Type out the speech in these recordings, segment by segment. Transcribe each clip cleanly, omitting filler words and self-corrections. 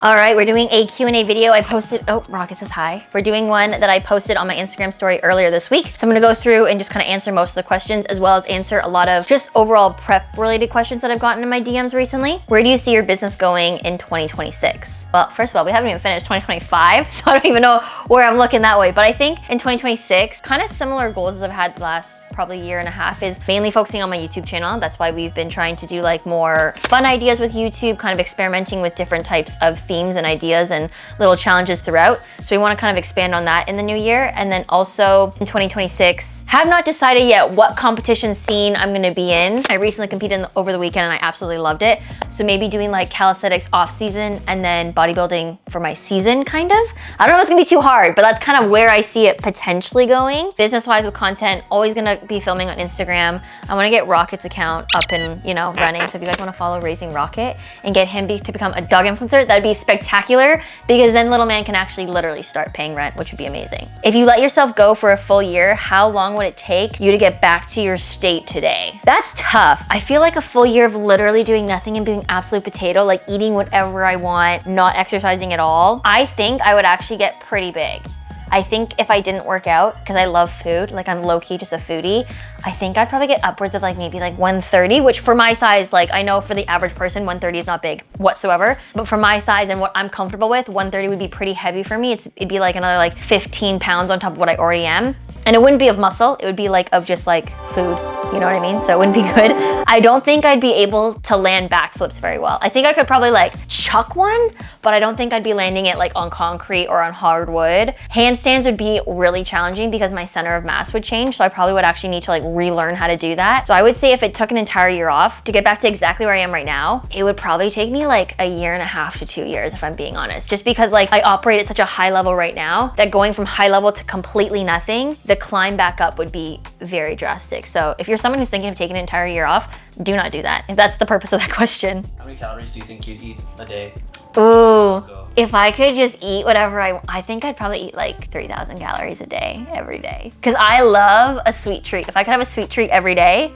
All right, we're doing a Q&A video I posted. Oh, Rocket says hi. We're doing one that I posted on my Instagram story earlier this week. So I'm gonna go through and just kind of answer most of the questions, as well as answer a lot of just overall prep related questions that I've gotten in my DMs recently. Where do you see your business going in 2026? Well, first of all, we haven't even finished 2025, so I don't even know where I'm looking that way. But I think in 2026, kind of similar goals as I've had the last probably year and a half is mainly focusing on my YouTube channel. That's why we've been trying to do like more fun ideas with YouTube, kind of experimenting with different types of themes and ideas and little challenges throughout. So we want to kind of expand on that in the new year. And then also in 2026, have not decided yet what competition scene I'm going to be in. I recently competed over the weekend and I absolutely loved it. So maybe doing like calisthenics off season and then bodybuilding for my season kind of. I don't know if it's gonna be too hard, but that's kind of where I see it potentially going. Business-wise with content, always gonna be filming on Instagram. I wanna get Rocket's account up and, running. So if you guys wanna follow Raising Rocket and get him to become a dog influencer, that'd be spectacular, because then little man can actually literally start paying rent, which would be amazing. If you let yourself go for a full year, how long would it take you to get back to your state today? That's tough. I feel like a full year of literally doing nothing and being absolute potato, like eating whatever I want, not exercising at all, I think I would actually get pretty big. I think if I didn't work out, because I love food, like I'm low-key just a foodie, I think I'd probably get upwards of like maybe like 130, which for my size, like I know for the average person, 130 is not big whatsoever. But for my size and what I'm comfortable with, 130 would be pretty heavy for me. It'd be like another like 15 pounds on top of what I already am. And it wouldn't be of muscle, it would be like of just like food. You know what I mean? So it wouldn't be good. I don't think I'd be able to land backflips very well. I think I could probably like chuck one, but I don't think I'd be landing it like on concrete or on hardwood. Handstands would be really challenging because my center of mass would change. So I probably would actually need to like relearn how to do that. So I would say if it took an entire year off to get back to exactly where I am right now, it would probably take me like a year and a half to 2 years, if I'm being honest. Just because like I operate at such a high level right now that going from high level to completely nothing, the climb back up would be very drastic. So if you're someone who's thinking of taking an entire year off, do not do that, if that's the purpose of that question. How many calories do you think you'd eat a day? Ooh, if I could just eat whatever I think I'd probably eat like 3,000 calories a day, every day. Because I love a sweet treat. If I could have a sweet treat every day,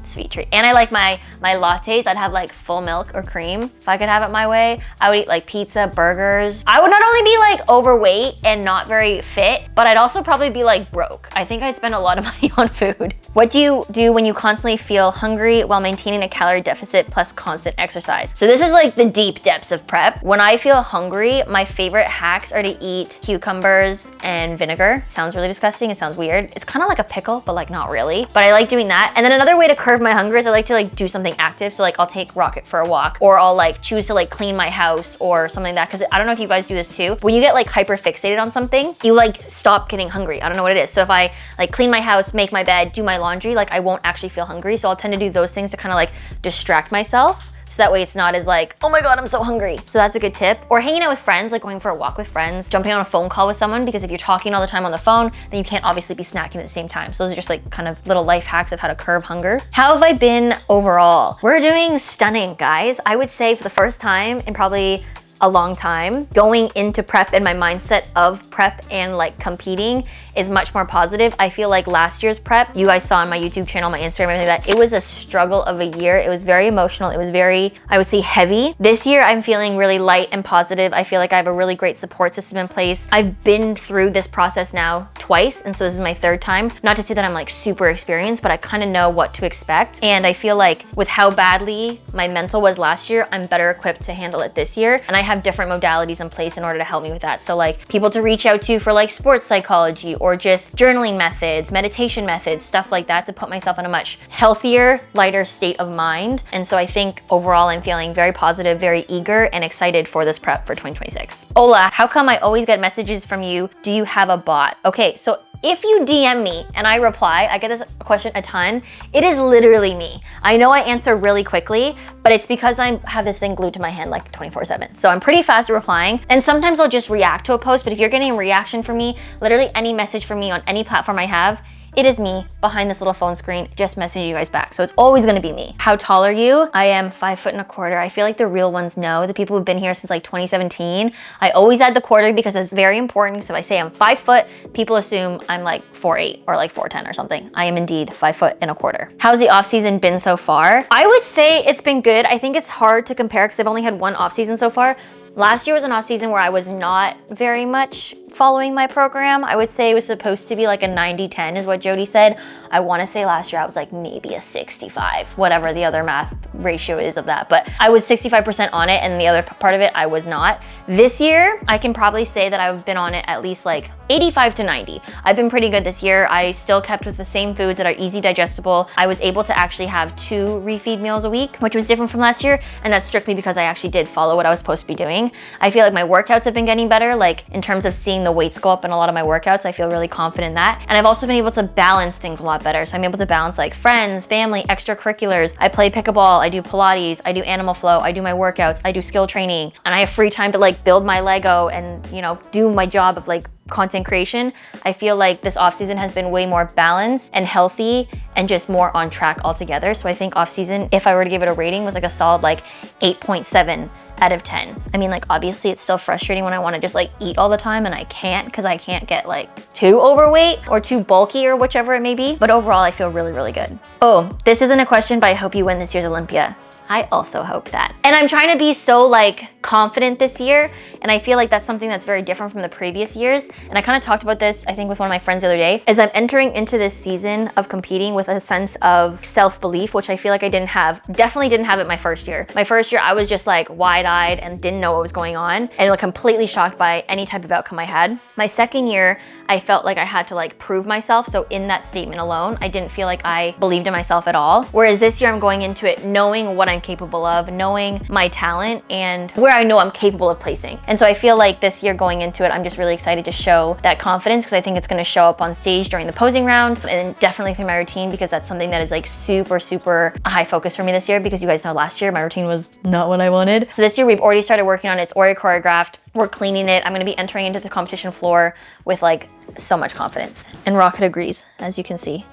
sweet treat. And I like my lattes, I'd have like full milk or cream. If I could have it my way, I would eat like pizza, burgers. I would not only be like overweight and not very fit, but I'd also probably be like broke. I think I'd spend a lot of money on food. What do you do when you constantly feel hungry while maintaining a calorie deficit plus constant exercise? So this is like the deep depths of prep. When I feel hungry, my favorite hacks are to eat cucumbers and vinegar. Sounds really disgusting, it sounds weird. It's kind of like a pickle, but like not really. But I like doing that. And then another way to curb my hunger is I like to like do something active. So like I'll take Rocket for a walk, or I'll like choose to like clean my house or something like that. Cause I don't know if you guys do this too. When you get like hyper fixated on something, you like stop getting hungry. I don't know what it is. So if I like clean my house, make my bed, do my laundry, like I won't actually feel hungry. So I'll tend to do those things to kind of like distract myself. So that way it's not as like, oh my God, I'm so hungry. So that's a good tip. Or hanging out with friends, like going for a walk with friends, jumping on a phone call with someone, because if you're talking all the time on the phone, then you can't obviously be snacking at the same time. So those are just like kind of little life hacks of how to curb hunger. How have I been overall? We're doing stunning, guys. I would say for the first time in probably a long time, going into prep and my mindset of prep and like competing is much more positive. I feel like last year's prep, you guys saw on my YouTube channel, my Instagram, everything like that, it was a struggle of a year. It was very emotional. It was very, I would say, heavy. This year, I'm feeling really light and positive. I feel like I have a really great support system in place. I've been through this process now twice, and so this is my third time. Not to say that I'm like super experienced, but I kind of know what to expect. And I feel like with how badly my mental was last year, I'm better equipped to handle it this year. And I have different modalities in place in order to help me with that. So like people to reach out to for like sports psychology, or just journaling methods, meditation methods, stuff like that, to put myself in a much healthier, lighter state of mind. And so I think overall I'm feeling very positive, very eager and excited for this prep for 2026. Ola, how come I always get messages from you? Do you have a bot? Okay, so if you DM me and I reply, I get this question a ton, it is literally me. I know I answer really quickly, but it's because I have this thing glued to my hand like 24/7. So I'm pretty fast at replying. And sometimes I'll just react to a post, but if you're getting a reaction from me, literally any message from me on any platform I have, it is me behind this little phone screen just messaging you guys back. So it's always gonna be me. How tall are you? I am 5'1". I feel like the real ones know, the people who've been here since like 2017. I always add the quarter because it's very important. So if I say I'm 5 foot, people assume I'm like 4'8" or like 4'10" or something. I am indeed 5'1". How's the off season been so far? I would say it's been good. I think it's hard to compare because I've only had one off season so far. Last year was an off season where I was not very much following my program. I would say it was supposed to be like a 90-10 is what Jody said. I want to say last year I was like maybe a 65, whatever the other math ratio is of that. But I was 65% on it, and the other part of it I was not. This year, I can probably say that I've been on it at least like 85 to 90. I've been pretty good this year. I still kept with the same foods that are easy digestible. I was able to actually have 2 refeed meals a week, which was different from last year. And that's strictly because I actually did follow what I was supposed to be doing. I feel like my workouts have been getting better. Like in terms of seeing the weights go up in a lot of my workouts, I feel really confident in that. And I've also been able to balance things a lot better. So I'm able to balance like friends, family, extracurriculars. I play pickleball, I do Pilates, I do animal flow, I do my workouts, I do skill training, and I have free time to like build my Lego and, you know, do my job of like content creation. I feel like this off season has been way more balanced and healthy and just more on track altogether. So I think off season, if I were to give it a rating, was like a solid like 8.7 out of 10. I mean, like obviously it's still frustrating when I want to just like eat all the time and I can't, because I can't get like too overweight or too bulky or whichever it may be. But overall, I feel really, really good. Oh, this isn't a question, but I hope you win this year's Olympia. I also hope that. And I'm trying to be so like confident this year, and I feel like that's something that's very different from the previous years. And I kind of talked about this, I think, with one of my friends the other day, is I'm entering into this season of competing with a sense of self-belief, which I feel like I definitely didn't have it my first year. My first year, I was just like wide-eyed and didn't know what was going on and like completely shocked by any type of outcome I had. My second year, I felt like I had to like prove myself. So in that statement alone, I didn't feel like I believed in myself at all. Whereas this year I'm going into it knowing what I'm capable of, knowing my talent and where I know I'm capable of placing. And so I feel like this year going into it, I'm just really excited to show that confidence, because I think it's gonna show up on stage during the posing round and definitely through my routine, because that's something that is like super, super high focus for me this year, because you guys know last year my routine was not what I wanted. So this year we've already started working on it. It's already choreographed. We're cleaning it. I'm gonna be entering into the competition floor with like so much confidence. And Rocket agrees, as you can see.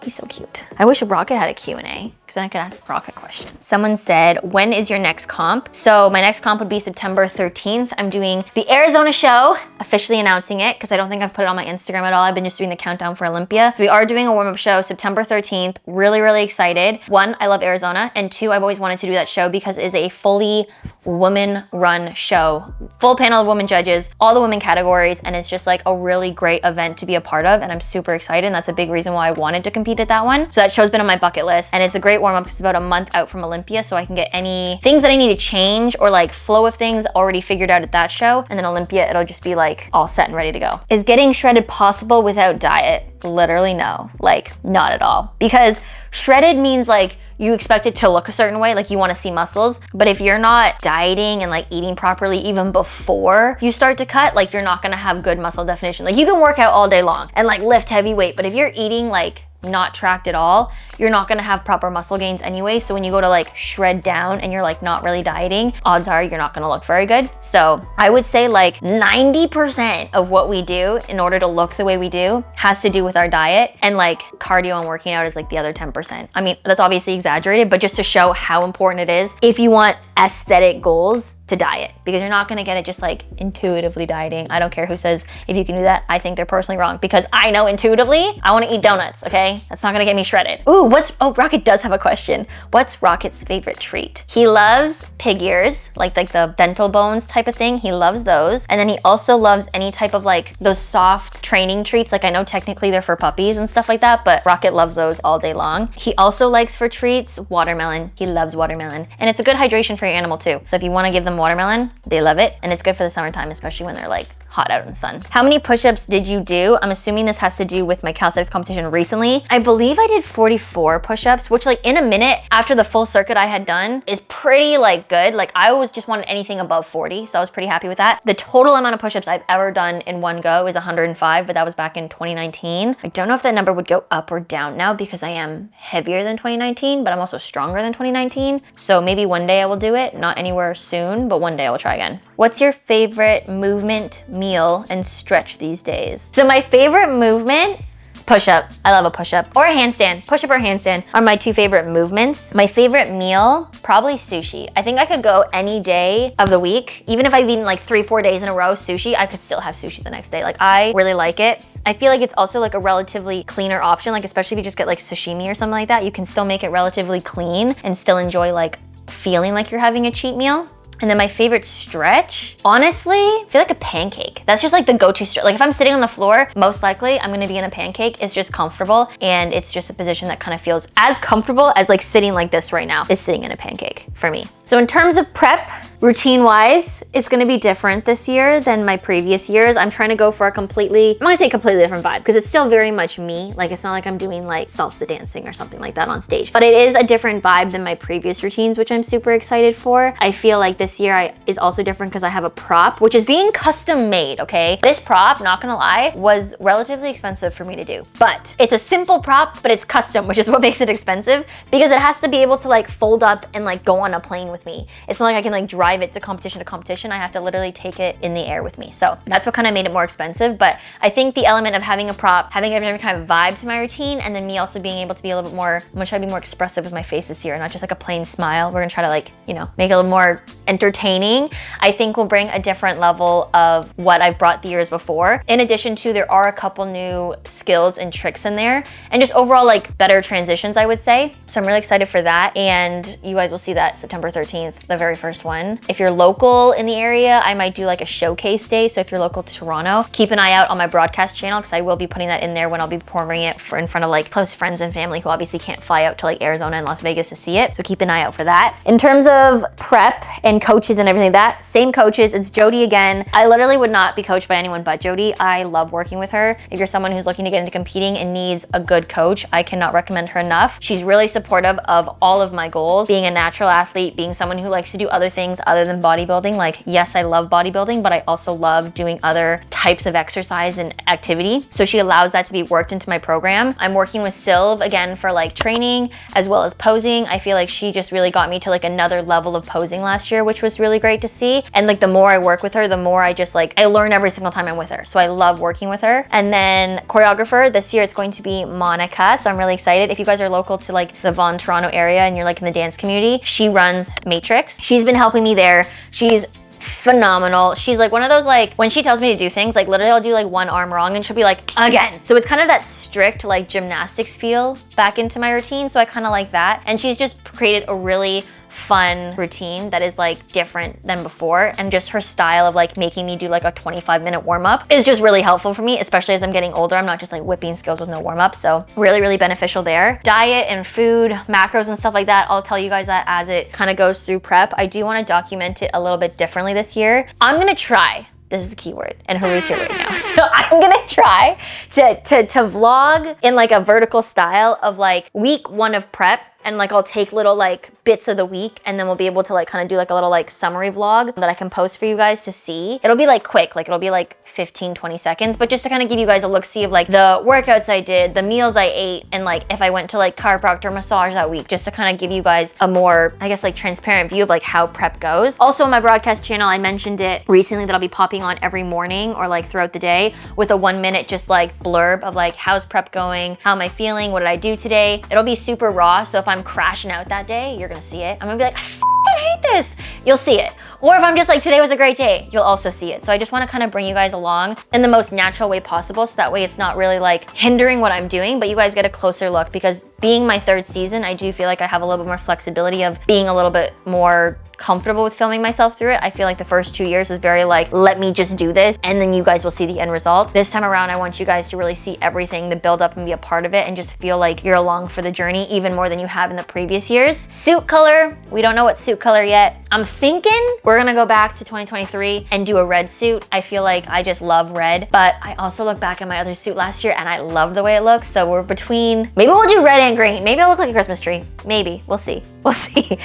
He's so cute. I wish Rocket had a Q&A, because then I could ask Rocket questions. Someone said, when is your next comp? So my next comp would be September 13th. I'm doing the Arizona show, officially announcing it, because I don't think I've put it on my Instagram at all. I've been just doing the countdown for Olympia. We are doing a warm-up show September 13th. Really, really excited. 1, I love Arizona. And 2, I've always wanted to do that show because it is a fully woman-run show. Full panel of women judges, all the women categories, and it's just like a really great event to be a part of, and I'm super excited, and that's a big reason why I wanted to compete at that one. So that show's been on my bucket list, and it's a great warm-up because it's about a month out from Olympia, so I can get any things that I need to change or like flow of things already figured out at that show, and then Olympia, it'll just be like all set and ready to go. Is getting shredded possible without diet? Literally no, like not at all. Because shredded means like you expect it to look a certain way, like you want to see muscles, but if you're not dieting and like eating properly even before you start to cut, like you're not gonna have good muscle definition. Like you can work out all day long and like lift heavy weight, but if you're eating like not tracked at all, you're not gonna have proper muscle gains anyway. So when you go to like shred down and you're like not really dieting, odds are you're not gonna look very good. So I would say like 90% of what we do in order to look the way we do has to do with our diet, and like cardio and working out is like the other 10%. I mean, that's obviously exaggerated, but just to show how important it is if you want aesthetic goals to diet, because you're not gonna get it just like intuitively dieting. I don't care who says if you can do that. I think they're personally wrong, because I know intuitively I wanna eat donuts, okay? That's not gonna get me shredded. Ooh, Rocket does have a question. What's Rocket's favorite treat? He loves pig ears, like the dental bones type of thing. He loves those. And then he also loves any type of like those soft training treats. Like I know technically they're for puppies and stuff like that, but Rocket loves those all day long. He also likes for treats watermelon. He loves watermelon. And it's a good hydration for your animal too. So if you wanna give them watermelon, they love it. And it's good for the summertime, especially when they're like hot out in the sun. How many push-ups did you do? I'm assuming this has to do with my calisthenics competition recently. I believe I did 44 push-ups, which like in a minute after the full circuit I had done is pretty like good. Like I always just wanted anything above 40, so I was pretty happy with that. The total amount of push-ups I've ever done in one go is 105, but that was back in 2019. I don't know if that number would go up or down now, because I am heavier than 2019, but I'm also stronger than 2019. So maybe one day I will do it, not anywhere soon, but one day I will try again. What's your favorite movement, meal, and stretch these days? So my favorite movement, push-up. I love a push-up. Or a handstand. Push-up or handstand are my 2 favorite movements. My favorite meal, probably sushi. I think I could go any day of the week. Even if I've eaten like 3-4 days in a row sushi, I could still have sushi the next day. Like I really like it. I feel like it's also like a relatively cleaner option. Like especially if you just get like sashimi or something like that, you can still make it relatively clean and still enjoy like feeling like you're having a cheat meal. And then my favorite stretch, honestly, I feel like a pancake. That's just like the go-to stretch. Like if I'm sitting on the floor, most likely I'm gonna be in a pancake. It's just comfortable, and it's just a position that kind of feels as comfortable as like sitting like this right now is sitting in a pancake for me. So in terms of prep, routine-wise, it's gonna be different this year than my previous years. I'm trying to go for a completely, I'm gonna say completely different vibe, because it's still very much me. Like it's not like I'm doing like salsa dancing or something like that on stage, but it is a different vibe than my previous routines, which I'm super excited for. I feel like this year is also different because I have a prop, which is being custom made, okay? This prop, not gonna lie, was relatively expensive for me to do, but it's a simple prop, but it's custom, which is what makes it expensive, because it has to be able to like fold up and like go on a plane with me. It's not like I can like drive it to competition. I have to literally take it in the air with me. So that's what kind of made it more expensive. But I think the element of having a prop, having a different kind of vibe to my routine, and then me also being able to be a little bit more, I'm gonna try to be more expressive with my face this year, not just like a plain smile. We're gonna try to like, you know, make it a little more entertaining. I think will bring a different level of what I've brought the years before. In addition to, there are a couple new skills and tricks in there, and just overall like better transitions, I would say. So I'm really excited for that. And you guys will see that September 13th, the very first one. If you're local in the area, I might do like a showcase day. So if you're local to Toronto, keep an eye out on my broadcast channel, because I will be putting that in there when I'll be performing it in front of like close friends and family who obviously can't fly out to like Arizona and Las Vegas to see it. So keep an eye out for that. In terms of prep and coaches and everything, that same coaches, it's Jody again. I literally would not be coached by anyone but Jody. I love working with her. If you're someone who's looking to get into competing and needs a good coach, I cannot recommend her enough. She's really supportive of all of my goals. Being a natural athlete, being someone who likes to do other things other than bodybuilding. Like, yes, I love bodybuilding, but I also love doing other types of exercise and activity. So she allows that to be worked into my program. I'm working with Sylv again for like training as well as posing. I feel like she just really got me to like another level of posing last year, which was really great to see. And like the more I work with her, the more I just like, I learn every single time I'm with her. So I love working with her. And then choreographer, this year it's going to be Monica. So I'm really excited. If you guys are local to like the Vaughan, Toronto area and you're like in the dance community, she runs Matrix. She's been helping me there. She's phenomenal. She's like one of those, like when she tells me to do things, like literally I'll do like one arm wrong and she'll be like, again. So it's kind of that strict like gymnastics feel back into my routine. So I kind of like that. And she's just created a really fun routine that is like different than before, and just her style of like making me do like a 25-minute warm-up is just really helpful for me, especially as I'm getting older. I'm not just like whipping skills with no warm-up, so really beneficial there. Diet and food, macros and stuff like that, I'll tell you guys that as it kind of goes through prep. I do want to document it a little bit differently this year. I'm gonna try, this is a key word, and Haru's here right now. So I'm gonna try to vlog in like a vertical style of like week 1 of prep, and like I'll take little like bits of the week, and then we'll be able to like kind of do like a little like summary vlog that I can post for you guys to see. It'll be like quick, like it'll be like 15-20 seconds, but just to kind of give you guys a look-see of like the workouts I did, the meals I ate, and like if I went to like chiropractor massage that week, just to kind of give you guys a more, I guess, like transparent view of like how prep goes. Also on my broadcast channel, I mentioned it recently that I'll be popping on every morning or like throughout the day with a 1-minute just like blurb of like, how's prep going? How am I feeling? What did I do today? It'll be super raw, so if I'm crashing out that day, you're gonna see it. I'm gonna be like, I hate this. You'll see it. Or if I'm just like, today was a great day, you'll also see it. So I just want to kind of bring you guys along in the most natural way possible, so that way it's not really like hindering what I'm doing, but you guys get a closer look, because being my 3rd season, I do feel like I have a little bit more flexibility of being a little bit more comfortable with filming myself through it. I feel like the first 2 years was very like, let me just do this, and then you guys will see the end result. This time around, I want you guys to really see everything, the build up, and be a part of it, and just feel like you're along for the journey even more than you have in the previous years. Suit color, we don't know what suit color yet. I'm thinking we're gonna go back to 2023 and do a red suit. I feel like I just love red, but I also look back at my other suit last year and I love the way it looks. So we're between, maybe we'll do red and green. Maybe I'll look like a Christmas tree. Maybe, we'll see. We'll see.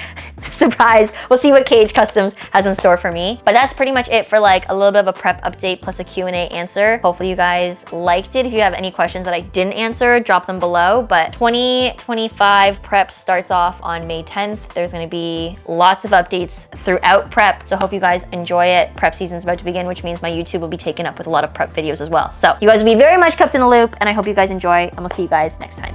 Surprise. We'll see what Cage Customs has in store for me. But that's pretty much it for like a little bit of a prep update plus a Q&A answer. Hopefully you guys liked it. If you have any questions that I didn't answer, drop them below. But 2025 prep starts off on May 10th. There's gonna be lots of updates throughout prep. So hope you guys enjoy it. Prep season's about to begin, which means my YouTube will be taken up with a lot of prep videos as well. So you guys will be very much kept in the loop, and I hope you guys enjoy, and we'll see you guys next time.